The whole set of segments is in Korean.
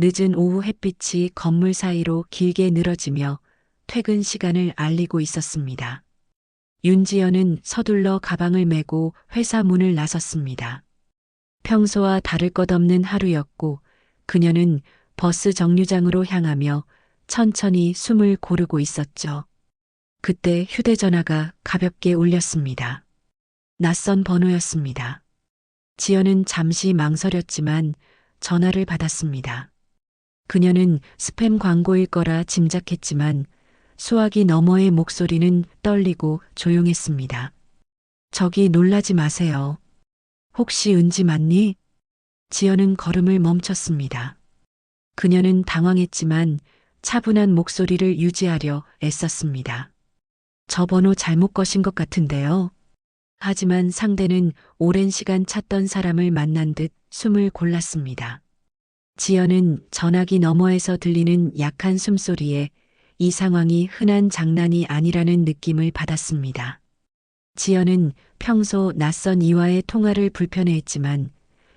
늦은 오후 햇빛이 건물 사이로 길게 늘어지며 퇴근 시간을 알리고 있었습니다. 윤지연은 서둘러 가방을 메고 회사 문을 나섰습니다. 평소와 다를 것 없는 하루였고 그녀는 버스 정류장으로 향하며 천천히 숨을 고르고 있었죠. 그때 휴대전화가 가볍게 울렸습니다. 낯선 번호였습니다. 지연은 잠시 망설였지만 전화를 받았습니다. 그녀는 스팸 광고일 거라 짐작했지만 수화기 너머의 목소리는 떨리고 조용했습니다. 저기 놀라지 마세요. 혹시 은지 맞니? 지연은 걸음을 멈췄습니다. 그녀는 당황했지만 차분한 목소리를 유지하려 애썼습니다. 저 번호 잘못 거신 것 같은데요. 하지만 상대는 오랜 시간 찾던 사람을 만난 듯 숨을 골랐습니다. 지연은 전화기 너머에서 들리는 약한 숨소리에 이 상황이 흔한 장난이 아니라는 느낌을 받았습니다. 지연은 평소 낯선 이와의 통화를 불편해했지만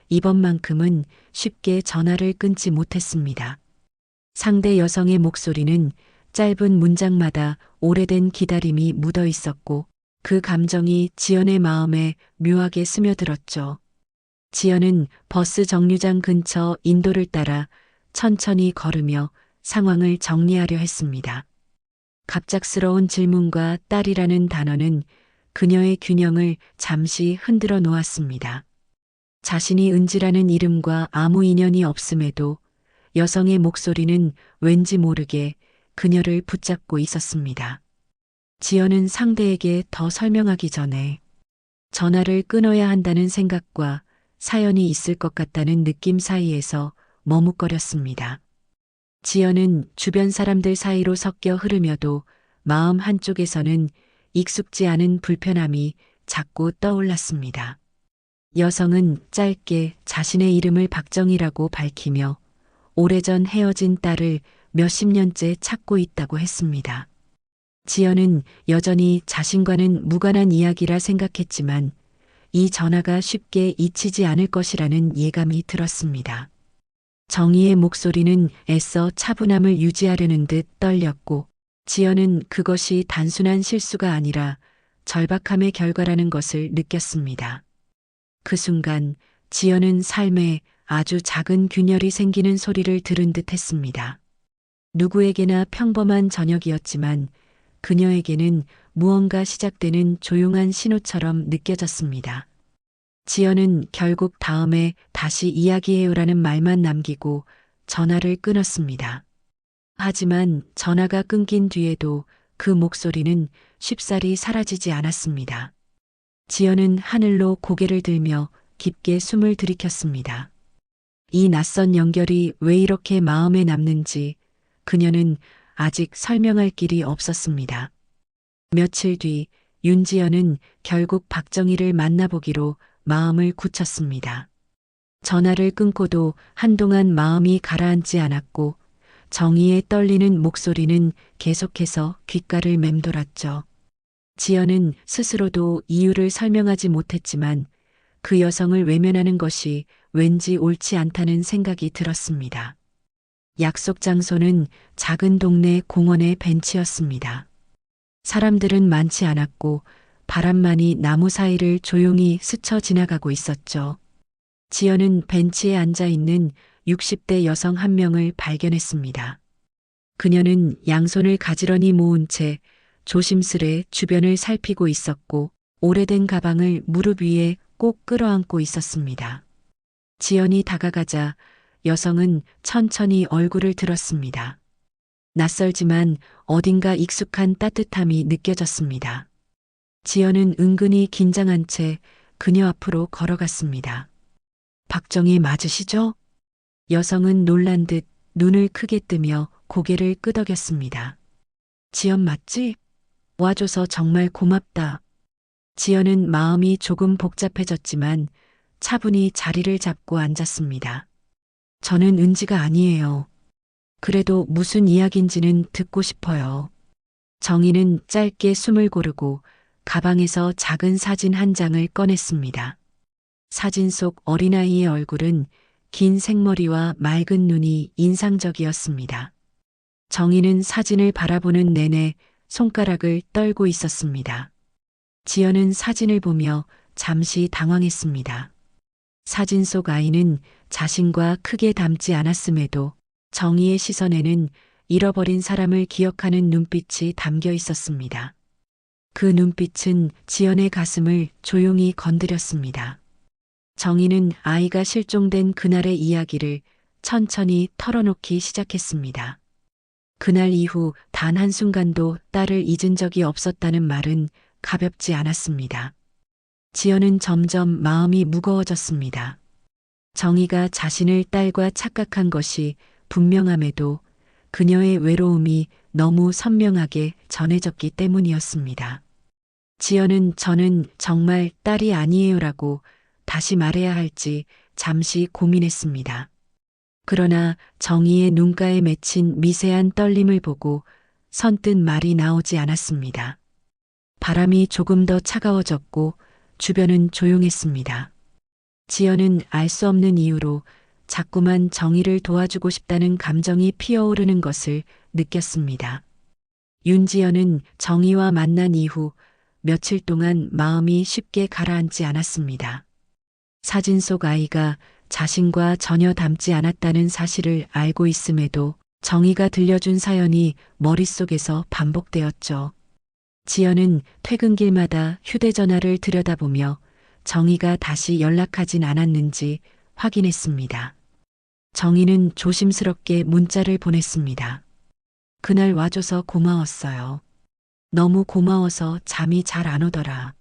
이번만큼은 쉽게 전화를 끊지 못했습니다. 상대 여성의 목소리는 짧은 문장마다 오래된 기다림이 묻어 있었고 그 감정이 지연의 마음에 묘하게 스며들었죠. 지연은 버스 정류장 근처 인도를 따라 천천히 걸으며 상황을 정리하려 했습니다. 갑작스러운 질문과 딸이라는 단어는 그녀의 균형을 잠시 흔들어 놓았습니다. 자신이 은지라는 이름과 아무 인연이 없음에도 여성의 목소리는 왠지 모르게 그녀를 붙잡고 있었습니다. 지연은 상대에게 더 설명하기 전에 전화를 끊어야 한다는 생각과 사연이 있을 것 같다는 느낌 사이에서 머뭇거렸습니다. 지연은 주변 사람들 사이로 섞여 흐르며도 마음 한쪽에서는 익숙지 않은 불편함이 자꾸 떠올랐습니다. 여성은 짧게 자신의 이름을 박정희라고 밝히며 오래전 헤어진 딸을 몇십 년째 찾고 있다고 했습니다. 지연은 여전히 자신과는 무관한 이야기라 생각했지만 이 전화가 쉽게 잊히지 않을 것이라는 예감이 들었습니다. 정희의 목소리는 애써 차분함을 유지하려는 듯 떨렸고 지연은 그것이 단순한 실수가 아니라 절박함의 결과라는 것을 느꼈습니다. 그 순간 지연은 삶에 아주 작은 균열이 생기는 소리를 들은 듯 했습니다. 누구에게나 평범한 저녁이었지만 그녀에게는 무언가 시작되는 조용한 신호처럼 느껴졌습니다. 지연은 결국 다음에 다시 이야기해요라는 말만 남기고 전화를 끊었습니다. 하지만 전화가 끊긴 뒤에도 그 목소리는 쉽사리 사라지지 않았습니다. 지연은 하늘로 고개를 들며 깊게 숨을 들이켰습니다. 이 낯선 연결이 왜 이렇게 마음에 남는지 그녀는 아직 설명할 길이 없었습니다. 며칠 뒤 윤지연은 결국 박정희를 만나보기로 마음을 굳혔습니다. 전화를 끊고도 한동안 마음이 가라앉지 않았고 정희의 떨리는 목소리는 계속해서 귓가를 맴돌았죠. 지연은 스스로도 이유를 설명하지 못했지만 그 여성을 외면하는 것이 왠지 옳지 않다는 생각이 들었습니다. 약속 장소는 작은 동네 공원의 벤치였습니다. 사람들은 많지 않았고 바람만이 나무 사이를 조용히 스쳐 지나가고 있었죠. 지연은 벤치에 앉아 있는 60대 여성 한 명을 발견했습니다. 그녀는 양손을 가지런히 모은 채 조심스레 주변을 살피고 있었고 오래된 가방을 무릎 위에 꼭 끌어안고 있었습니다. 지연이 다가가자 여성은 천천히 얼굴을 들었습니다. 낯설지만 어딘가 익숙한 따뜻함이 느껴졌습니다. 지연은 은근히 긴장한 채 그녀 앞으로 걸어갔습니다. 박정희 맞으시죠? 여성은 놀란 듯 눈을 크게 뜨며 고개를 끄덕였습니다. 지연 맞지? 와줘서 정말 고맙다. 지연은 마음이 조금 복잡해졌지만 차분히 자리를 잡고 앉았습니다. 저는 은지가 아니에요. 그래도 무슨 이야기인지는 듣고 싶어요. 정희는 짧게 숨을 고르고 가방에서 작은 사진 한 장을 꺼냈습니다. 사진 속 어린아이의 얼굴은 긴 생머리와 맑은 눈이 인상적이었습니다. 정희는 사진을 바라보는 내내 손가락을 떨고 있었습니다. 지연은 사진을 보며 잠시 당황했습니다. 사진 속 아이는 자신과 크게 닮지 않았음에도 정희의 시선에는 잃어버린 사람을 기억하는 눈빛이 담겨 있었습니다. 그 눈빛은 지연의 가슴을 조용히 건드렸습니다. 정희는 아이가 실종된 그날의 이야기를 천천히 털어놓기 시작했습니다. 그날 이후 단 한순간도 딸을 잊은 적이 없었다는 말은 가볍지 않았습니다. 지연은 점점 마음이 무거워졌습니다. 정희가 자신을 딸과 착각한 것이 분명함에도 그녀의 외로움이 너무 선명하게 전해졌기 때문이었습니다. 지연은 저는 정말 딸이 아니에요라고 다시 말해야 할지 잠시 고민했습니다. 그러나 정희의 눈가에 맺힌 미세한 떨림을 보고 선뜻 말이 나오지 않았습니다. 바람이 조금 더 차가워졌고 주변은 조용했습니다. 지연은 알 수 없는 이유로 자꾸만 정희를 도와주고 싶다는 감정이 피어오르는 것을 느꼈습니다. 윤지연은 정희와 만난 이후 며칠 동안 마음이 쉽게 가라앉지 않았습니다. 사진 속 아이가 자신과 전혀 닮지 않았다는 사실을 알고 있음에도 정희가 들려준 사연이 머릿속에서 반복되었죠. 지연은 퇴근길마다 휴대전화를 들여다보며 정희가 다시 연락하진 않았는지 확인했습니다. 정희는 조심스럽게 문자를 보냈습니다. 그날 와줘서 고마웠어요. 너무 고마워서 잠이 잘 안 오더라.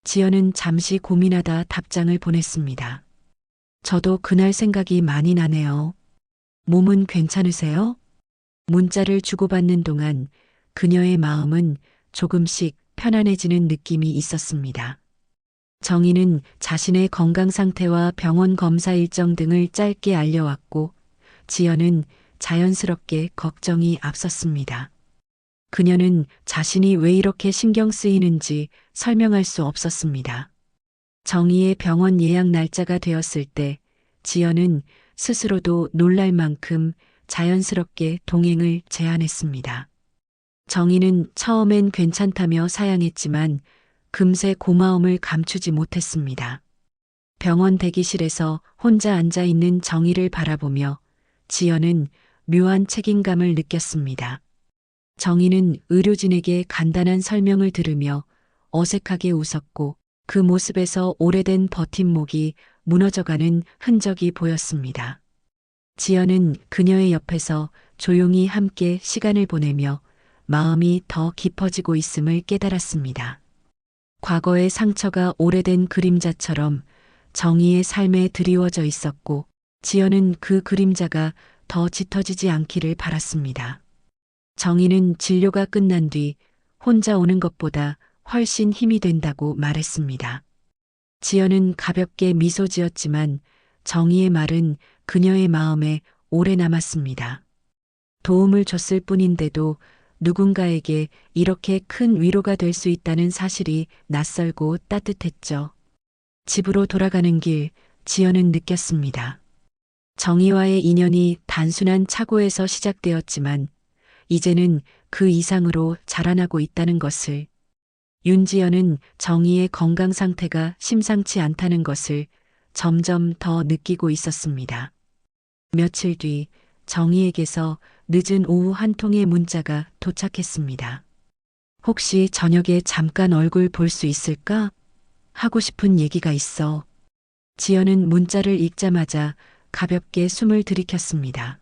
지연은 잠시 고민하다 답장을 보냈습니다. 저도 그날 생각이 많이 나네요. 몸은 괜찮으세요? 문자를 주고받는 동안 그녀의 마음은 조금씩 편안해지는 느낌이 있었습니다. 정희는 자신의 건강 상태와 병원 검사 일정 등을 짧게 알려왔고 지연은 자연스럽게 걱정이 앞섰습니다. 그녀는 자신이 왜 이렇게 신경 쓰이는지 설명할 수 없었습니다. 정희의 병원 예약 날짜가 되었을 때 지연은 스스로도 놀랄 만큼 자연스럽게 동행을 제안했습니다. 정희는 처음엔 괜찮다며 사양했지만 금세 고마움을 감추지 못했습니다. 병원 대기실에서 혼자 앉아 있는 정희를 바라보며 지연은 묘한 책임감을 느꼈습니다. 정희는 의료진에게 간단한 설명을 들으며 어색하게 웃었고 그 모습에서 오래된 버팀목이 무너져가는 흔적이 보였습니다. 지연은 그녀의 옆에서 조용히 함께 시간을 보내며 마음이 더 깊어지고 있음을 깨달았습니다. 과거의 상처가 오래된 그림자처럼 정희의 삶에 드리워져 있었고 지연은 그 그림자가 더 짙어지지 않기를 바랐습니다. 정희는 진료가 끝난 뒤 혼자 오는 것보다 훨씬 힘이 된다고 말했습니다. 지연은 가볍게 미소 지었지만 정희의 말은 그녀의 마음에 오래 남았습니다. 도움을 줬을 뿐인데도 누군가에게 이렇게 큰 위로가 될 수 있다는 사실이 낯설고 따뜻했죠. 집으로 돌아가는 길, 지연은 느꼈습니다. 정희와의 인연이 단순한 착오에서 시작되었지만 이제는 그 이상으로 자라나고 있다는 것을, 윤지연은 정희의 건강 상태가 심상치 않다는 것을 점점 더 느끼고 있었습니다. 며칠 뒤 정희에게서 늦은 오후 한 통의 문자가 도착했습니다. 혹시 저녁에 잠깐 얼굴 볼 수 있을까? 하고 싶은 얘기가 있어. 지연은 문자를 읽자마자 가볍게 숨을 들이켰습니다.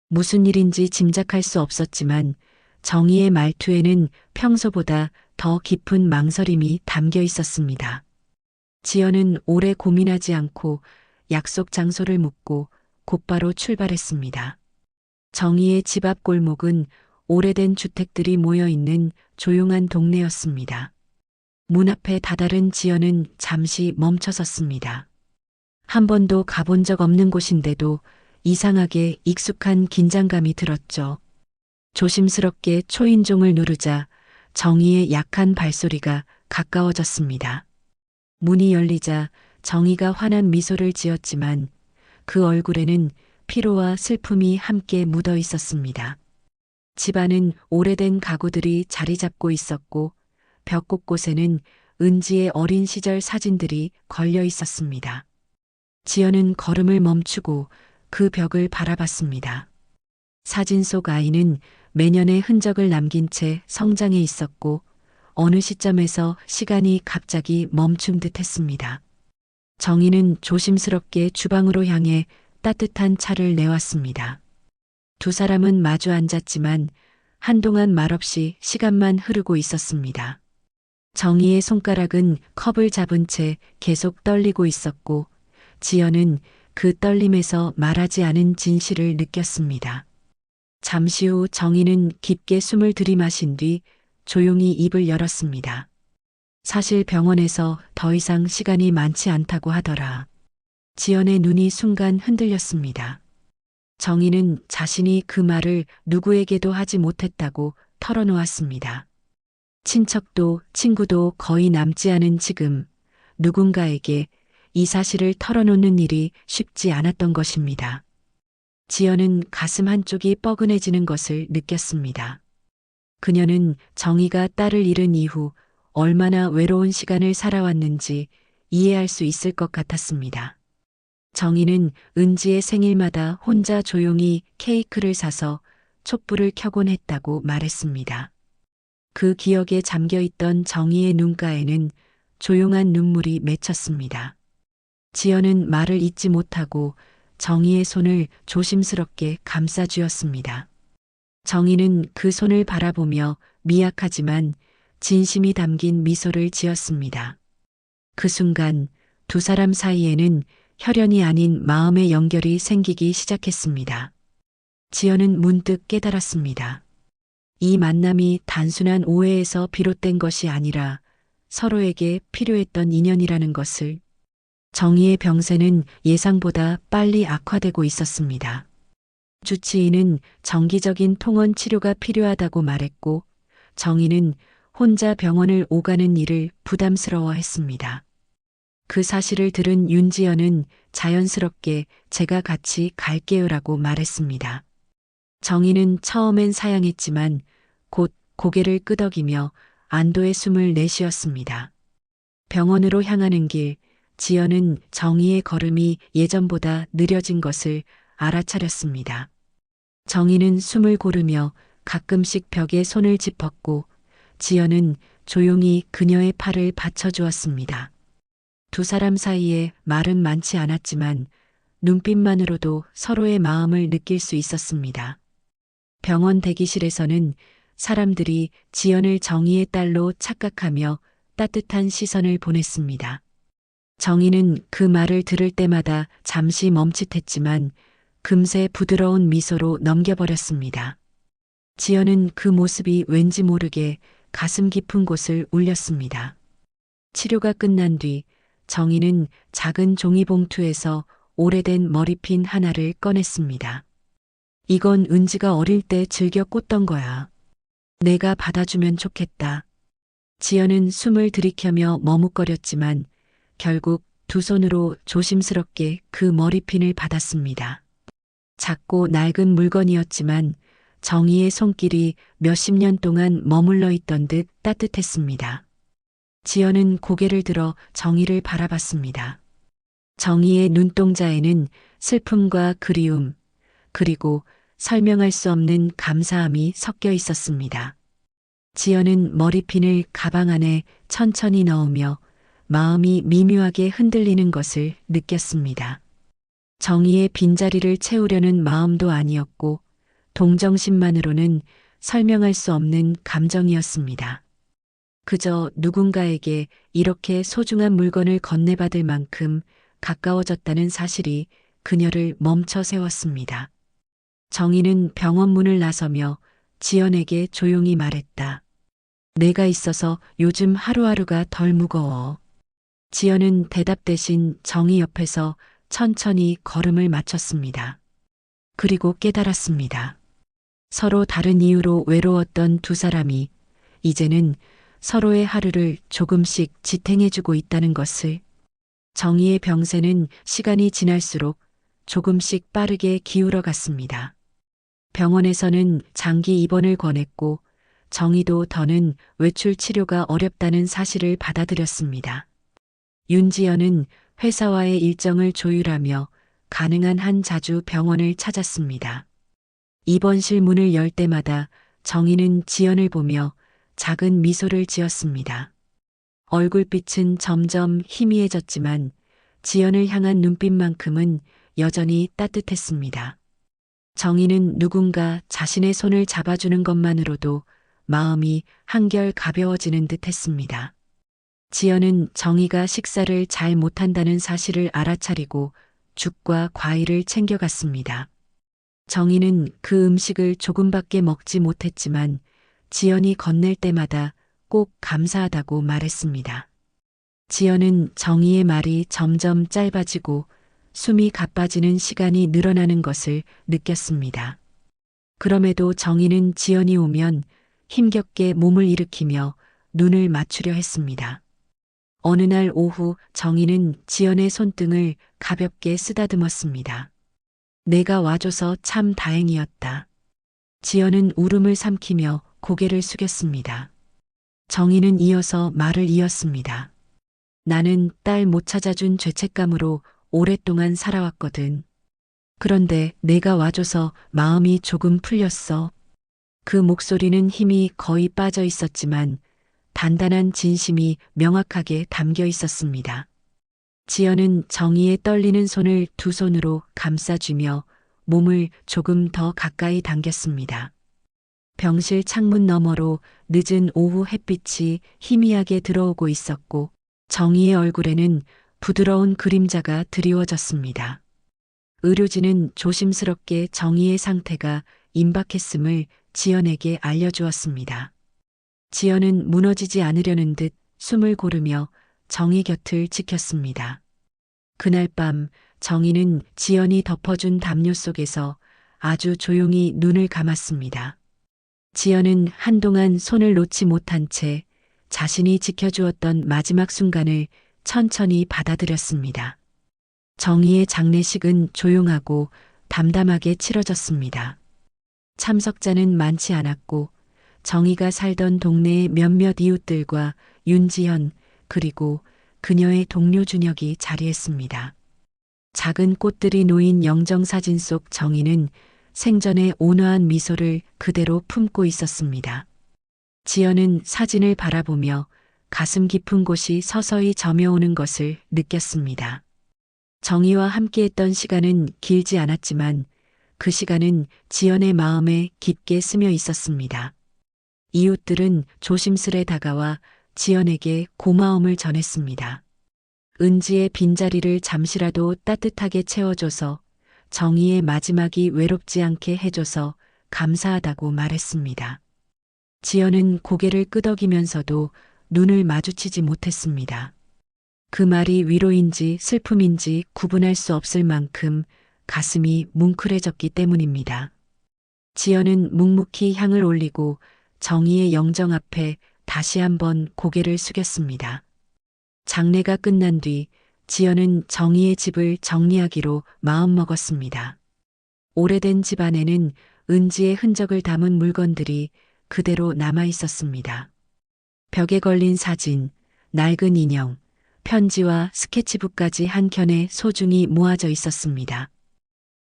무슨 일인지 짐작할 수 없었지만 정희의 말투에는 평소보다 더 깊은 망설임이 담겨 있었습니다. 지연은 오래 고민하지 않고 약속 장소를 묻고 곧바로 출발했습니다. 정희의 집 앞 골목은 오래된 주택들이 모여 있는 조용한 동네였습니다. 문 앞에 다다른 지연은 잠시 멈춰섰습니다. 한 번도 가본 적 없는 곳인데도 이상하게 익숙한 긴장감이 들었죠. 조심스럽게 초인종을 누르자 정희의 약한 발소리가 가까워졌습니다. 문이 열리자 정희가 환한 미소를 지었지만 그 얼굴에는 피로와 슬픔이 함께 묻어 있었습니다. 집안은 오래된 가구들이 자리 잡고 있었고 벽 곳곳에는 은지의 어린 시절 사진들이 걸려 있었습니다. 지연은 걸음을 멈추고 그 벽을 바라봤습니다. 사진 속 아이는 매년의 흔적을 남긴 채 성장해 있었고 어느 시점에서 시간이 갑자기 멈춘 듯 했습니다. 정희는 조심스럽게 주방으로 향해 따뜻한 차를 내왔습니다. 두 사람은 마주 앉았지만 한동안 말없이 시간만 흐르고 있었습니다. 정희의 손가락은 컵을 잡은 채 계속 떨리고 있었고 지연은 그 떨림에서 말하지 않은 진실을 느꼈습니다. 잠시 후 정희는 깊게 숨을 들이마신 뒤 조용히 입을 열었습니다. 사실 병원에서 더 이상 시간이 많지 않다고 하더라. 지연의 눈이 순간 흔들렸습니다. 정희는 자신이 그 말을 누구에게도 하지 못했다고 털어놓았습니다. 친척도 친구도 거의 남지 않은 지금 누군가에게 이 사실을 털어놓는 일이 쉽지 않았던 것입니다. 지연은 가슴 한쪽이 뻐근해지는 것을 느꼈습니다. 그녀는 정희가 딸을 잃은 이후 얼마나 외로운 시간을 살아왔는지 이해할 수 있을 것 같았습니다. 정희는 은지의 생일마다 혼자 조용히 케이크를 사서 촛불을 켜곤 했다고 말했습니다. 그 기억에 잠겨있던 정희의 눈가에는 조용한 눈물이 맺혔습니다. 지연은 말을 잇지 못하고 정희의 손을 조심스럽게 감싸주었습니다. 정희는 그 손을 바라보며 미약하지만 진심이 담긴 미소를 지었습니다. 그 순간 두 사람 사이에는 혈연이 아닌 마음의 연결이 생기기 시작했습니다. 지연은 문득 깨달았습니다. 이 만남이 단순한 오해에서 비롯된 것이 아니라 서로에게 필요했던 인연이라는 것을. 정희의 병세는 예상보다 빨리 악화되고 있었습니다. 주치의는 정기적인 통원 치료가 필요하다고 말했고 정희는 혼자 병원을 오가는 일을 부담스러워했습니다. 그 사실을 들은 윤지연은 자연스럽게 제가 같이 갈게요라고 말했습니다. 정희는 처음엔 사양했지만 곧 고개를 끄덕이며 안도의 숨을 내쉬었습니다. 병원으로 향하는 길, 지연은 정희의 걸음이 예전보다 느려진 것을 알아차렸습니다. 정희는 숨을 고르며 가끔씩 벽에 손을 짚었고 지연은 조용히 그녀의 팔을 받쳐주었습니다. 두 사람 사이에 말은 많지 않았지만 눈빛만으로도 서로의 마음을 느낄 수 있었습니다. 병원 대기실에서는 사람들이 지연을 정희의 딸로 착각하며 따뜻한 시선을 보냈습니다. 정희는 그 말을 들을 때마다 잠시 멈칫했지만 금세 부드러운 미소로 넘겨버렸습니다. 지연은 그 모습이 왠지 모르게 가슴 깊은 곳을 울렸습니다. 치료가 끝난 뒤 정희는 작은 종이봉투에서 오래된 머리핀 하나를 꺼냈습니다. 이건 은지가 어릴 때 즐겨 꽂던 거야. 내가 받아주면 좋겠다. 지연은 숨을 들이켜며 머뭇거렸지만 결국 두 손으로 조심스럽게 그 머리핀을 받았습니다. 작고 낡은 물건이었지만 정희의 손길이 몇십 년 동안 머물러 있던 듯 따뜻했습니다. 지연은 고개를 들어 정희를 바라봤습니다. 정희의 눈동자에는 슬픔과 그리움, 그리고 설명할 수 없는 감사함이 섞여 있었습니다. 지연은 머리핀을 가방 안에 천천히 넣으며 마음이 미묘하게 흔들리는 것을 느꼈습니다. 정희의 빈자리를 채우려는 마음도 아니었고 동정심만으로는 설명할 수 없는 감정이었습니다. 그저 누군가에게 이렇게 소중한 물건을 건네받을 만큼 가까워졌다는 사실이 그녀를 멈춰 세웠습니다. 정희는 병원 문을 나서며 지연에게 조용히 말했다. 내가 있어서 요즘 하루하루가 덜 무거워. 지연은 대답 대신 정희 옆에서 천천히 걸음을 맞췄습니다. 그리고 깨달았습니다. 서로 다른 이유로 외로웠던 두 사람이 이제는 서로의 하루를 조금씩 지탱해주고 있다는 것을. 정희의 병세는 시간이 지날수록 조금씩 빠르게 기울어 갔습니다. 병원에서는 장기 입원을 권했고 정희도 더는 외출 치료가 어렵다는 사실을 받아들였습니다. 윤지연은 회사와의 일정을 조율하며 가능한 한 자주 병원을 찾았습니다. 입원실 문을 열 때마다 정희는 지연을 보며 작은 미소를 지었습니다. 얼굴빛은 점점 희미해졌지만 지연을 향한 눈빛만큼은 여전히 따뜻했습니다. 정희는 누군가 자신의 손을 잡아주는 것만으로도 마음이 한결 가벼워지는 듯 했습니다. 지연은 정희가 식사를 잘 못한다는 사실을 알아차리고 죽과 과일을 챙겨갔습니다. 정희는 그 음식을 조금밖에 먹지 못했지만 지연이 건넬 때마다 꼭 감사하다고 말했습니다. 지연은 정희의 말이 점점 짧아지고 숨이 가빠지는 시간이 늘어나는 것을 느꼈습니다. 그럼에도 정희는 지연이 오면 힘겹게 몸을 일으키며 눈을 맞추려 했습니다. 어느 날 오후 정희는 지연의 손등을 가볍게 쓰다듬었습니다. 내가 와줘서 참 다행이었다. 지연은 울음을 삼키며 고개를 숙였습니다. 정희는 이어서 말을 이었습니다. 나는 딸 못 찾아준 죄책감으로 오랫동안 살아왔거든. 그런데 내가 와줘서 마음이 조금 풀렸어. 그 목소리는 힘이 거의 빠져 있었지만 단단한 진심이 명확하게 담겨 있었습니다. 지연은 정희의 떨리는 손을 두 손으로 감싸주며 몸을 조금 더 가까이 당겼습니다. 병실 창문 너머로 늦은 오후 햇빛이 희미하게 들어오고 있었고 정희의 얼굴에는 부드러운 그림자가 드리워졌습니다. 의료진은 조심스럽게 정희의 상태가 임박했음을 지연에게 알려주었습니다. 지연은 무너지지 않으려는 듯 숨을 고르며 정희 곁을 지켰습니다. 그날 밤 정희는 지연이 덮어준 담요 속에서 아주 조용히 눈을 감았습니다. 지연은 한동안 손을 놓지 못한 채 자신이 지켜주었던 마지막 순간을 천천히 받아들였습니다. 정희의 장례식은 조용하고 담담하게 치러졌습니다. 참석자는 많지 않았고 정희가 살던 동네의 몇몇 이웃들과 윤지연 그리고 그녀의 동료 준혁이 자리했습니다. 작은 꽃들이 놓인 영정사진 속 정희는 생전의 온화한 미소를 그대로 품고 있었습니다. 지연은 사진을 바라보며 가슴 깊은 곳이 서서히 저며오는 것을 느꼈습니다. 정희와 함께했던 시간은 길지 않았지만 그 시간은 지연의 마음에 깊게 스며 있었습니다. 이웃들은 조심스레 다가와 지연에게 고마움을 전했습니다. 은지의 빈자리를 잠시라도 따뜻하게 채워줘서 정희의 마지막이 외롭지 않게 해줘서 감사하다고 말했습니다. 지연은 고개를 끄덕이면서도 눈을 마주치지 못했습니다. 그 말이 위로인지 슬픔인지 구분할 수 없을 만큼 가슴이 뭉클해졌기 때문입니다. 지연은 묵묵히 향을 올리고 정희의 영정 앞에 다시 한번 고개를 숙였습니다. 장례가 끝난 뒤 지연은 정희의 집을 정리하기로 마음먹었습니다. 오래된 집 안에는 은지의 흔적을 담은 물건들이 그대로 남아 있었습니다. 벽에 걸린 사진, 낡은 인형, 편지와 스케치북까지 한 켠에 소중히 모아져 있었습니다.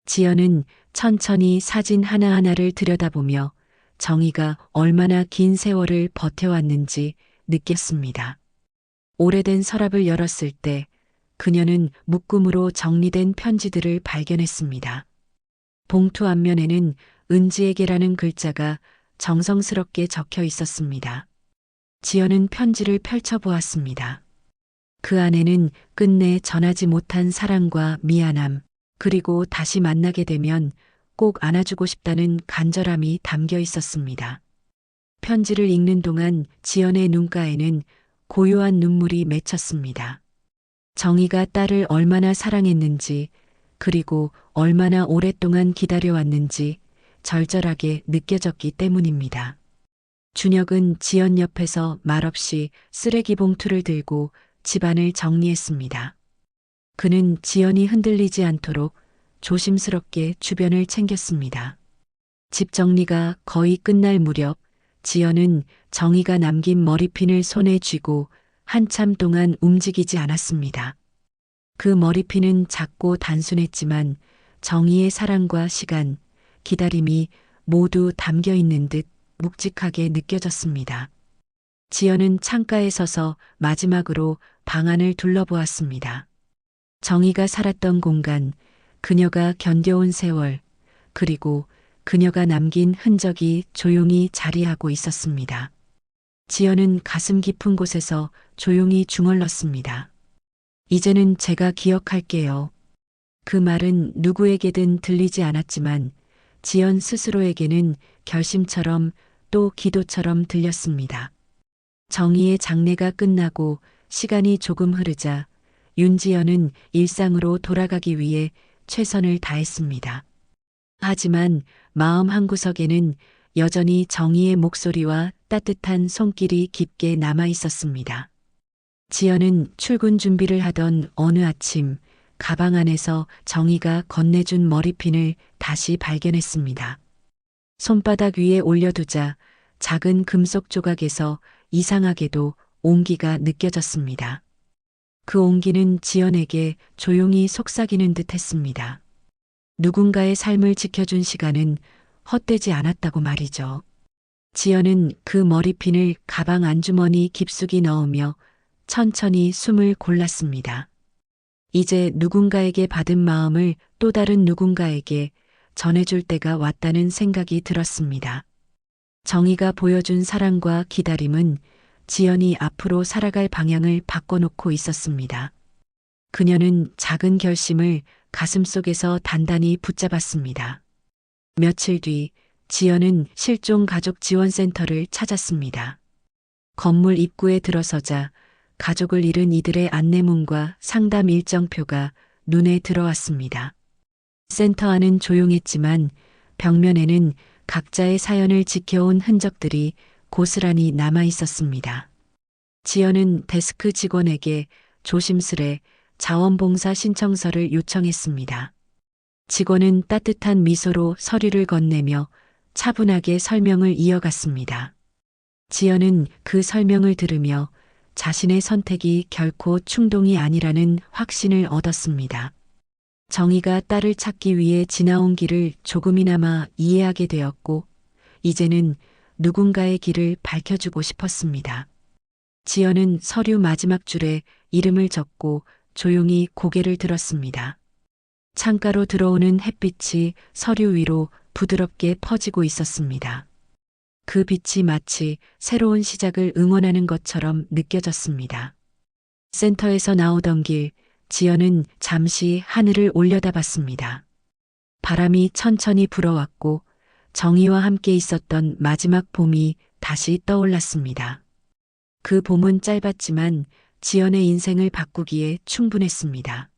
지연은 천천히 사진 하나하나를 들여다보며 정희가 얼마나 긴 세월을 버텨왔는지 느꼈습니다. 오래된 서랍을 열었을 때 그녀는 묶음으로 정리된 편지들을 발견했습니다. 봉투 앞면에는 은지에게라는 글자가 정성스럽게 적혀 있었습니다. 지연은 편지를 펼쳐보았습니다. 그 안에는 끝내 전하지 못한 사랑과 미안함, 그리고 다시 만나게 되면 꼭 안아주고 싶다는 간절함이 담겨 있었습니다. 편지를 읽는 동안 지연의 눈가에는 고요한 눈물이 맺혔습니다. 정희가 딸을 얼마나 사랑했는지, 그리고 얼마나 오랫동안 기다려왔는지 절절하게 느껴졌기 때문입니다. 준혁은 지연 옆에서 말없이 쓰레기 봉투를 들고 집안을 정리했습니다. 그는 지연이 흔들리지 않도록 조심스럽게 주변을 챙겼습니다. 집 정리가 거의 끝날 무렵 지연은 정희가 남긴 머리핀을 손에 쥐고 한참 동안 움직이지 않았습니다. 그 머리핀은 작고 단순했지만 정희의 사랑과 시간, 기다림이 모두 담겨 있는 듯 묵직하게 느껴졌습니다. 지연은 창가에 서서 마지막으로 방 안을 둘러보았습니다. 정희가 살았던 공간, 그녀가 견뎌온 세월, 그리고 그녀가 남긴 흔적이 조용히 자리하고 있었습니다. 지연은 가슴 깊은 곳에서 조용히 중얼렀습니다. 이제는 제가 기억할게요. 그 말은 누구에게든 들리지 않았지만 지연 스스로에게는 결심처럼 또 기도처럼 들렸습니다. 정희의 장례가 끝나고 시간이 조금 흐르자 윤지연은 일상으로 돌아가기 위해 최선을 다했습니다. 하지만 마음 한구석에는 여전히 정희의 목소리와 따뜻한 손길이 깊게 남아 있었습니다. 지연은 출근 준비를 하던 어느 아침 가방 안에서 정희가 건네준 머리핀을 다시 발견했습니다. 손바닥 위에 올려두자 작은 금속 조각에서 이상하게도 온기가 느껴졌습니다. 그 온기는 지연에게 조용히 속삭이는 듯 했습니다. 누군가의 삶을 지켜준 시간은 헛되지 않았다고 말이죠. 지연은 그 머리핀을 가방 안주머니 깊숙이 넣으며 천천히 숨을 골랐습니다. 이제 누군가에게 받은 마음을 또 다른 누군가에게 전해줄 때가 왔다는 생각이 들었습니다. 정희가 보여준 사랑과 기다림은 지연이 앞으로 살아갈 방향을 바꿔놓고 있었습니다. 그녀는 작은 결심을 가슴속에서 단단히 붙잡았습니다. 며칠 뒤 지연은 실종 가족 지원센터를 찾았습니다. 건물 입구에 들어서자 가족을 잃은 이들의 안내문과 상담 일정표가 눈에 들어왔습니다. 센터 안은 조용했지만 벽면에는 각자의 사연을 지켜온 흔적들이 고스란히 남아 있었습니다. 지연은 데스크 직원에게 조심스레 자원봉사 신청서를 요청했습니다. 직원은 따뜻한 미소로 서류를 건네며 차분하게 설명을 이어갔습니다. 지연은 그 설명을 들으며 자신의 선택이 결코 충동이 아니라는 확신을 얻었습니다. 정희가 딸을 찾기 위해 지나온 길을 조금이나마 이해하게 되었고, 이제는 누군가의 길을 밝혀주고 싶었습니다. 지연은 서류 마지막 줄에 이름을 적고 조용히 고개를 들었습니다. 창가로 들어오는 햇빛이 서류 위로 부드럽게 퍼지고 있었습니다. 그 빛이 마치 새로운 시작을 응원하는 것처럼 느껴졌습니다. 센터에서 나오던 길, 지연은 잠시 하늘을 올려다봤습니다. 바람이 천천히 불어왔고 정희와 함께 있었던 마지막 봄이 다시 떠올랐습니다. 그 봄은 짧았지만 지연의 인생을 바꾸기에 충분했습니다.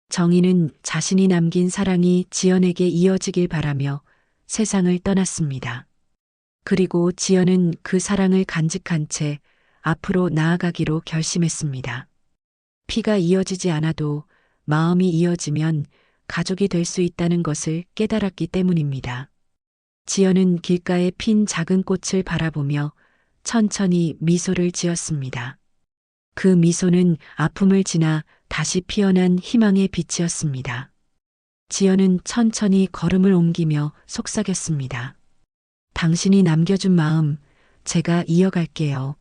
정희는 자신이 남긴 사랑이 지연에게 이어지길 바라며 세상을 떠났습니다. 그리고 지연은 그 사랑을 간직한 채 앞으로 나아가기로 결심했습니다. 피가 이어지지 않아도 마음이 이어지면 가족이 될 수 있다는 것을 깨달았기 때문입니다. 지연은 길가에 핀 작은 꽃을 바라보며 천천히 미소를 지었습니다. 그 미소는 아픔을 지나 다시 피어난 희망의 빛이었습니다. 지연은 천천히 걸음을 옮기며 속삭였습니다. 당신이 남겨준 마음, 제가 이어갈게요.